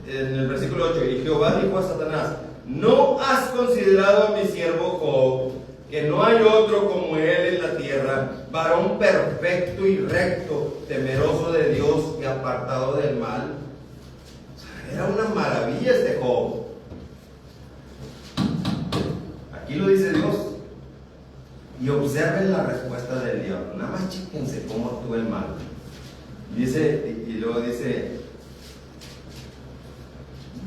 Speaker 1: en el versículo 8, y Jehová dijo a Satanás, ¿no has considerado a mi siervo Job, que no hay otro como él en la tierra, varón perfecto y recto, temeroso de Dios y apartado del mal? O sea, era una maravilla este Job. Aquí lo dice Dios. Y observen la respuesta del diablo. Nada más chíquense cómo actúa el mal. Dice, y luego dice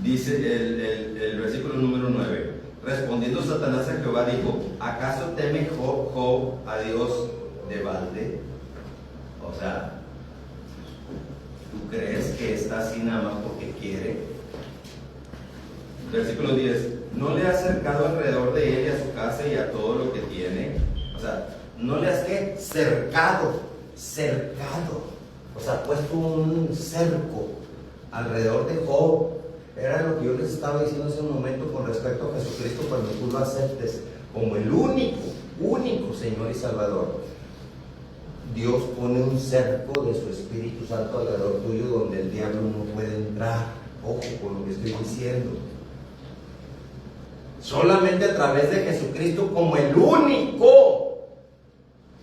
Speaker 1: el versículo número 9. Respondiendo Satanás a Jehová dijo, ¿acaso teme Job a Dios de balde? O sea, ¿tú crees que está así nada más porque quiere? Versículo 10. ¿No le has cercado alrededor de él y a su casa y a todo lo que tiene? O sea, ¿no le has ¿qué? Cercado. O sea, puesto un cerco alrededor de Job. Era lo que yo les estaba diciendo hace un momento con respecto a Jesucristo, cuando tú lo aceptes como el único Señor y Salvador. Dios pone un cerco de su Espíritu Santo alrededor tuyo donde el diablo no puede entrar. Ojo con lo que estoy diciendo. Solamente a través de Jesucristo como el único.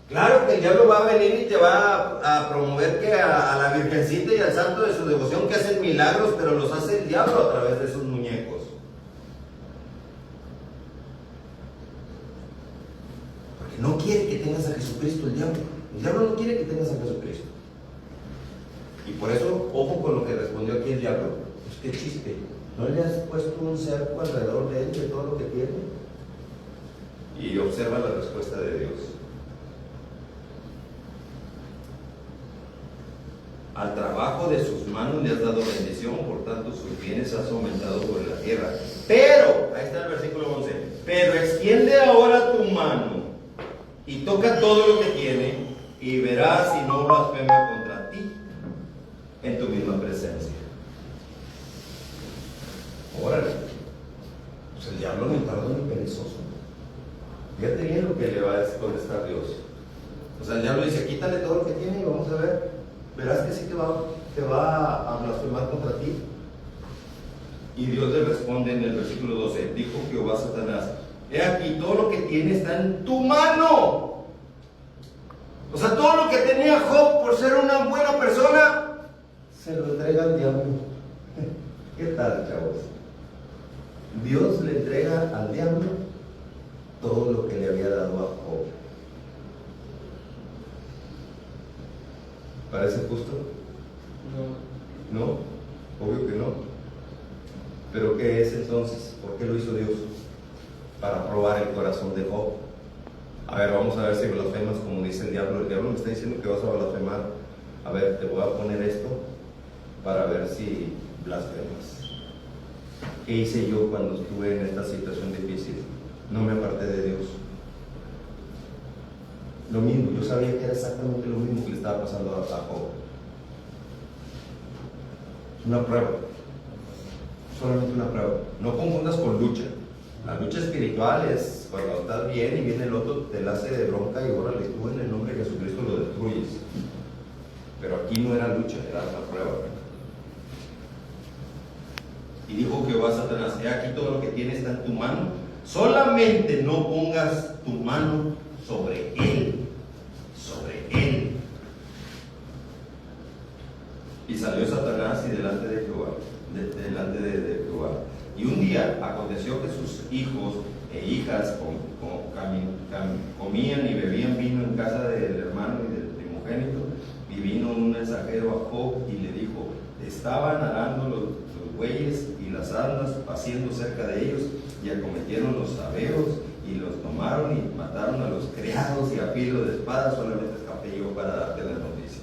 Speaker 1: Claro que el diablo va a venir y te va a promover que a la Virgencita y al santo de su devoción que hacen milagros, pero los hace el diablo a través de sus muñecos. Porque no quiere que tengas a Jesucristo el diablo. El diablo no quiere que tengas a Jesucristo. Y por eso, ojo con lo que respondió aquí el diablo. Pues qué chiste. ¿No le has puesto un cerco alrededor de él, de todo lo que tiene? Y observa la respuesta de Dios. Al trabajo de sus manos le has dado bendición, por tanto sus bienes has aumentado sobre la tierra. Pero, ahí está el versículo 11, pero extiende ahora tu mano y toca todo lo que tiene y verás si no blasfema contra ti en tu misma presencia. Órale, pues el diablo ni tardo ni perezoso. Fíjate bien lo que le va a contestar Dios. O sea, el diablo dice, quítale todo lo que tiene y vamos a ver. Verás que sí te va a blasfemar contra ti. Y Dios le responde en el versículo 12, dijo Jehová a Satanás, he aquí, todo lo que tiene está en tu mano. O sea, todo lo que tenía Job por ser una buena persona, se lo entrega al diablo. ¿Qué tal, chavos? Dios le entrega al diablo todo lo que le había dado a Job. ¿Parece justo? No. ¿No? Obvio que no. ¿Pero qué es entonces? ¿Por qué lo hizo Dios? Para probar el corazón de Job. A ver, vamos a ver si blasfemas como dice el diablo. El diablo me está diciendo que vas a blasfemar. A ver, te voy a poner esto para ver si blasfemas. ¿Qué hice yo cuando estuve en esta situación difícil? no me aparté de Dios. Lo mismo, yo sabía que era exactamente lo mismo que le estaba pasando a Job. Una prueba, solamente una prueba. No confundas con lucha. La lucha espiritual es cuando estás bien y viene el otro, te la hace de bronca y órale, tú en el nombre de Jesucristo lo destruyes. Pero aquí no era lucha, era una prueba. Y dijo Jehová a Satanás: he aquí todo lo que tienes está en tu mano, solamente no pongas tu mano sobre él. Y salió Satanás y delante de Jehová, de Jehová. Y un día aconteció que sus hijos e hijas comían y bebían vino en casa del hermano y del primogénito, y vino un mensajero a Job y le dijo: estaban arando los bueyes y las asnas paciendo cerca de ellos, y acometieron los sabeos y los tomaron y mataron a los criados, y a filo de espada solamente escapé yo para darte la noticia.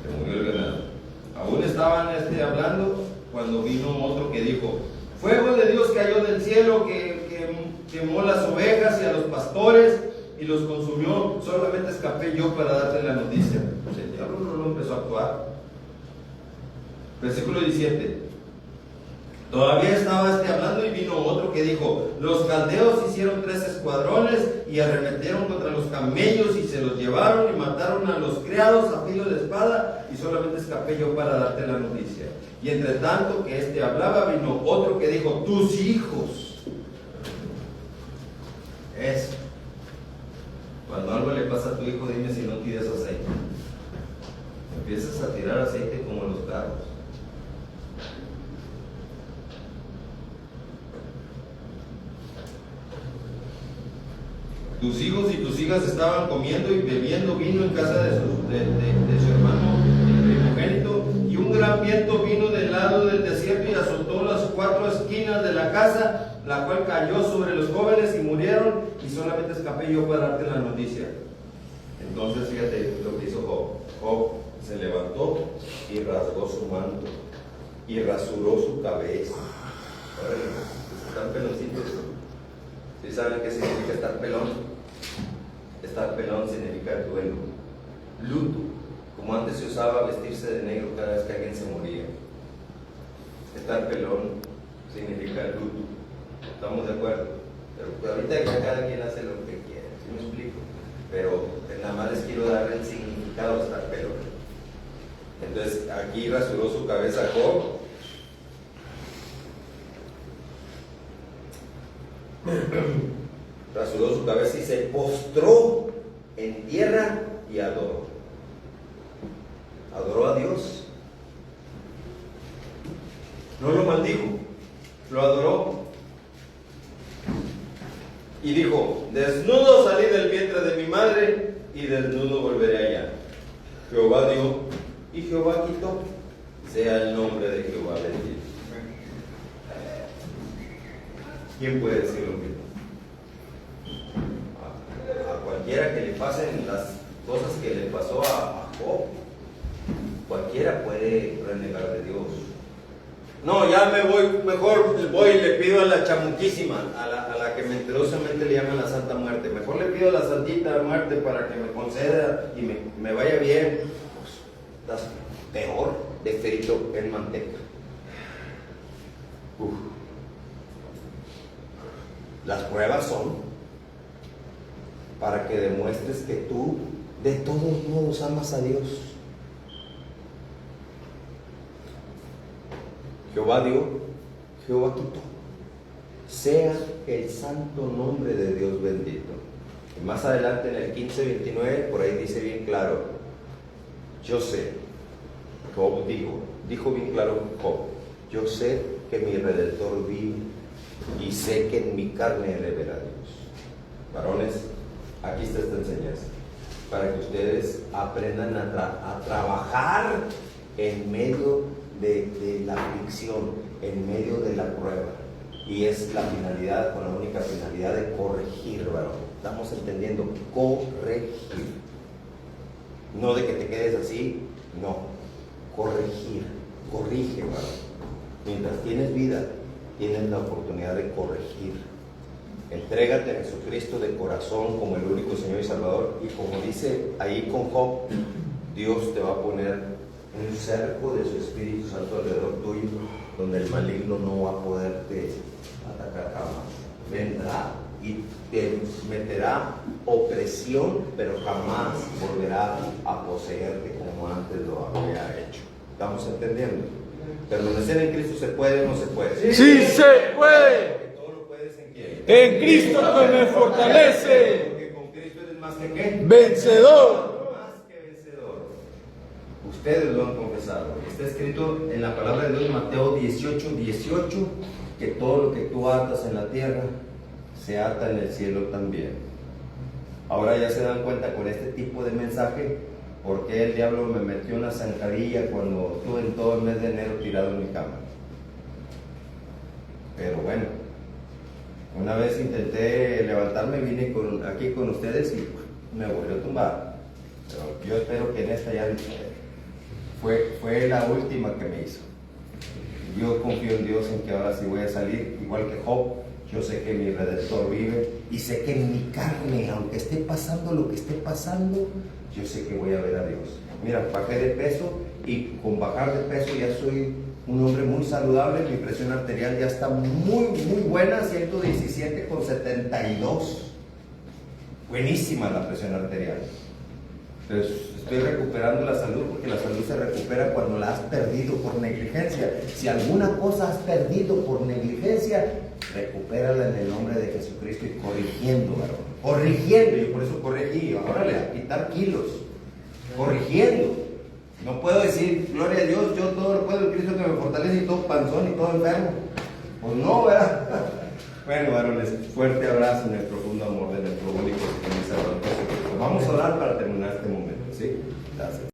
Speaker 1: Se murió el ganado. Aún estaban hablando cuando vino otro que dijo: fuego de Dios cayó del cielo que quemó las ovejas y a los pastores y los consumió, solamente escapé yo para darte la noticia. Pues el diablo no empezó a actuar. Versículo 17. Todavía estaba hablando y vino otro que dijo: los caldeos hicieron 3 escuadrones y arremetieron contra los camellos y se los llevaron y mataron a los criados a filo de espada, y solamente escapé yo para darte la noticia. Y entre tanto que hablaba, vino otro que dijo: tus hijos. Eso. Cuando algo le pasa a tu hijo, dime si no tiras aceite. Empiezas a tirar aceite como los carros. Tus hijos y tus hijas estaban comiendo y bebiendo vino en casa de su hermano, el primogénito, y un gran viento vino del lado del desierto y azotó las 4 esquinas de la casa, la cual cayó sobre los jóvenes y murieron, y solamente escapé yo para darte la noticia. Entonces fíjate lo que hizo Job. Job se levantó y rasgó su manto y rasuró su cabeza. Están peloncitos. ¿Sí saben qué significa estar pelón? Estar pelón significa duelo, luto, como antes se usaba vestirse de negro cada vez que alguien se moría. Estar pelón significa luto. ¿Estamos de acuerdo? Pero ahorita ya cada quien hace lo que quiere, ¿sí me explico? Pero nada más les quiero dar el significado de estar pelón. Entonces aquí rasuró su cabeza Job. Rasuró su cabeza y se postró en tierra y adoró. Adoró a Dios. No lo maldijo, lo adoró. Y dijo: desnudo salí del vientre de mi madre y desnudo volveré allá. Jehová dio y Jehová quitó. Sea el nombre de Jehová bendito. ¿Quién puede decir lo mismo? A cualquiera que le pasen las cosas que le pasó a Job, cualquiera puede renegar de Dios. No, ya me voy, mejor voy y le pido a la chamuquísima, a la que mentirosamente le llaman la Santa Muerte. Mejor le pido a la Santita Muerte para que me conceda y me vaya bien. Pues, estás peor de frito en manteca. Las pruebas son para que demuestres que tú de todos modos amas a Dios. Jehová dio, Jehová quitó. Sea el santo nombre de Dios bendito. Y más adelante en el 15:29, por ahí dice bien claro: yo sé, Job dijo bien claro Job: yo sé que mi Redentor vive y sé que en mi carne le verá Dios. Varones, aquí está esta enseñanza para que ustedes aprendan a trabajar en medio de la aflicción, en medio de la prueba, y es la finalidad, con la única finalidad de corregir, varón. Estamos entendiendo, corregir, no de que te quedes así, no, corregir, corrige, varón. Mientras tienes vida, tienes la oportunidad de corregir. Entrégate a Jesucristo de corazón como el único Señor y Salvador. Y como dice ahí con Job, Dios te va a poner un cerco de su Espíritu Santo alrededor tuyo, donde el maligno no va a poderte atacar jamás. Vendrá y te meterá opresión, pero jamás volverá a poseerte como antes lo había hecho. ¿Estamos entendiendo? Permanecer en Cristo se puede o no se puede.
Speaker 3: ¡Sí se puede!
Speaker 1: Porque todo lo puedes en quién.
Speaker 3: En Cristo que me fortalece.
Speaker 1: Porque con Cristo eres más que ¿qué?
Speaker 3: Vencedor.
Speaker 1: Más que vencedor. Ustedes lo han confesado. Está escrito en la palabra de Dios, Mateo 18:18, que todo lo que tú atas en la tierra se ata en el cielo también. Ahora ya se dan cuenta con este tipo de mensaje por qué el diablo me metió una zancadilla cuando estuve en todo el mes de enero tirado en mi cama. Pero bueno, una vez intenté levantarme, vine aquí con ustedes y me volvió a tumbar. Pero yo espero que en esta ya fue la última que me hizo. Yo confío en Dios en que ahora sí voy a salir, igual que Job. Yo sé que mi Redentor vive y sé que en mi carne, aunque esté pasando lo que esté pasando, yo sé que voy a ver a Dios. Mira, bajé de peso y con bajar de peso ya soy un hombre muy saludable. Mi presión arterial ya está muy buena, 117/72. Buenísima la presión arterial. Pues estoy recuperando la salud, porque la salud se recupera cuando la has perdido por negligencia. Si alguna cosa has perdido por negligencia, recupérala en el nombre de Jesucristo y corrigiendo, varón. Corrigiendo, yo por eso corregí, órale, a quitar kilos. Corrigiendo. No puedo decir, gloria a Dios, yo todo lo puedo en Cristo que me fortalece, y todo panzón y todo enfermo. Pues no, ¿verdad? Bueno, varones, fuerte abrazo en el profundo amor de nuestro único Señor y Salvador Jesucristo. Vamos a orar para terminar.